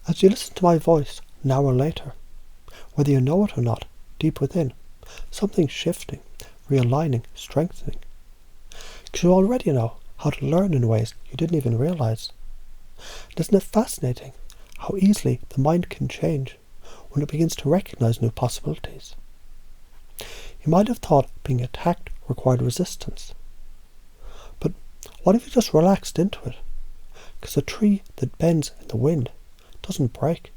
As you listen to my voice now or later, whether you know it or not, deep within, something's shifting, realigning, strengthening. Because you already know how to learn in ways you didn't even realize. And isn't it fascinating how easily the mind can change when it begins to recognize new possibilities? You might have thought being attacked required resistance. But what if you just relaxed into it? Because a tree that bends in the wind doesn't break.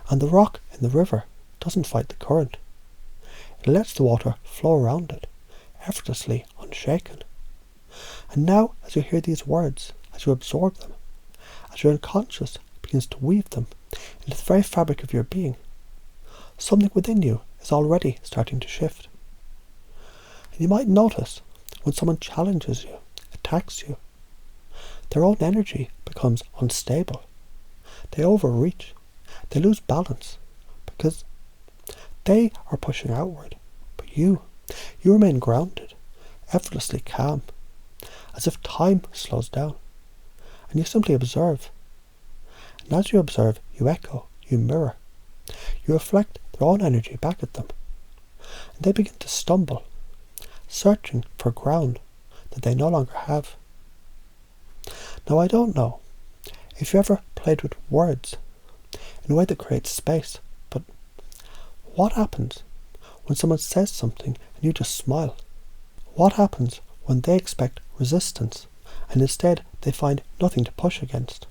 And the rock in the river doesn't fight the current. It lets the water flow around it, effortlessly unshaken. And now, as you hear these words, as you absorb them, as your unconscious begins to weave them into the very fabric of your being, something within you is already starting to shift. And you might notice when someone challenges you, attacks you, their own energy becomes unstable. They overreach. They lose balance because they are pushing outward. But you remain grounded, effortlessly calm, as if time slows down. And you simply observe. And as you observe, you echo, you mirror. You reflect their own energy back at them. And they begin to stumble, searching for ground that they no longer have. Now, I don't know if you ever played with words in a way that creates space, but what happens when someone says something and you just smile? What happens when they expect resistance and instead they find nothing to push against?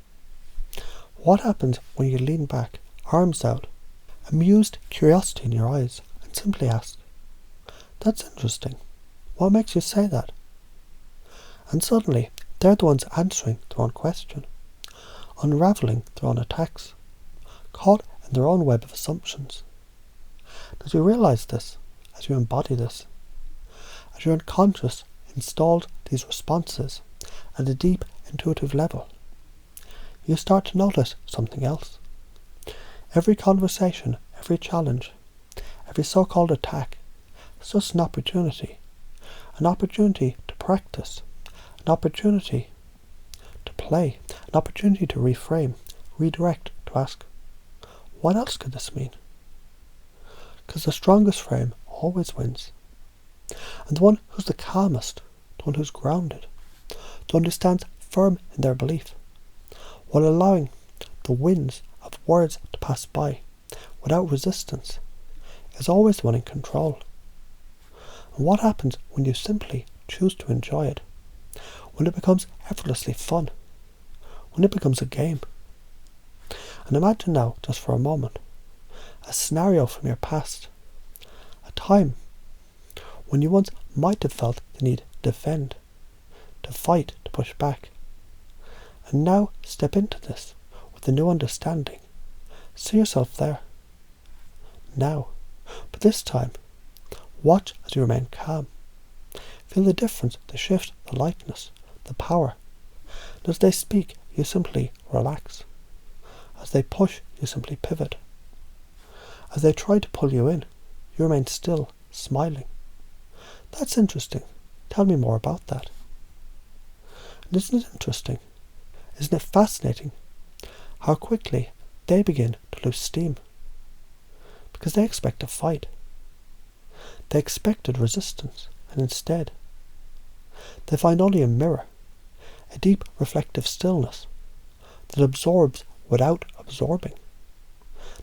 What happens when you lean back, arms out, amused curiosity in your eyes, and simply ask, "That's interesting. What makes you say that?" And suddenly, they're the ones answering their own question, unravelling their own attacks, caught in their own web of assumptions. As you realise this, as you embody this, as your unconscious installed these responses at a deep intuitive level, you start to notice something else. Every conversation, every challenge, every so-called attack is just an opportunity to practice, an opportunity to play, an opportunity to reframe, redirect, to ask, what else could this mean? Because the strongest frame always wins. And the one who's the calmest, the one who's grounded, the one who stands firm in their belief, while allowing the winds of words to pass by without resistance, is always the one in control. And what happens when you simply choose to enjoy it? When it becomes effortlessly fun? When it becomes a game? And imagine now, just for a moment, a scenario from your past, a time when you once might have felt the need to defend, to fight, to push back. And now step into this with a new understanding. See yourself there. Now. But this time, watch as you remain calm. Feel the difference, the shift, the lightness, the power. And as they speak, you simply relax. As they push, you simply pivot. As they try to pull you in, you remain still, smiling. That's interesting. Tell me more about that. And isn't it interesting? Isn't it fascinating how quickly they begin to lose steam? Because they expect a fight. They expected resistance, and instead they find only a mirror, a deep reflective stillness that absorbs without absorbing,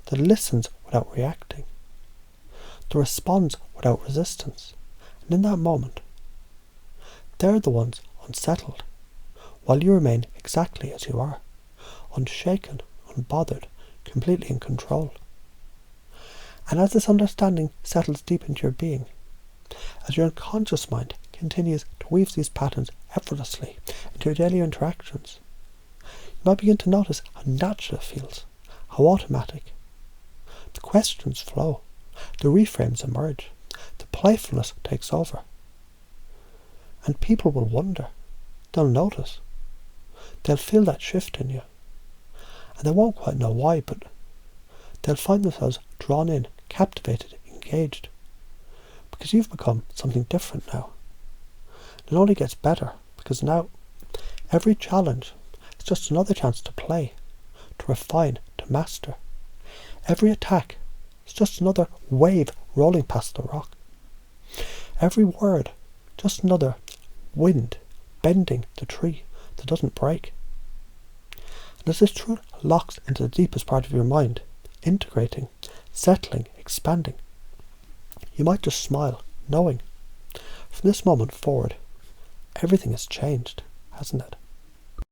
that listens without reacting, that responds without resistance. And in that moment, they're the ones unsettled, while you remain exactly as you are, unshaken, unbothered, completely in control. And as this understanding settles deep into your being, as your unconscious mind continues to weave these patterns effortlessly into your daily interactions, you might begin to notice how natural it feels, how automatic. The questions flow, the reframes emerge, the playfulness takes over. And people will wonder, they'll notice, they'll feel that shift in you. And they won't quite know why, but they'll find themselves drawn in, captivated, engaged. Because you've become something different now. It only gets better, because now every challenge is just another chance to play, to refine, to to master. Every attack is just another wave rolling past the rock. Every word, just another wind bending the tree that doesn't break. And as this truth locks into the deepest part of your mind, integrating, settling, expanding, you might just smile, knowing, from this moment forward, everything has changed, hasn't it?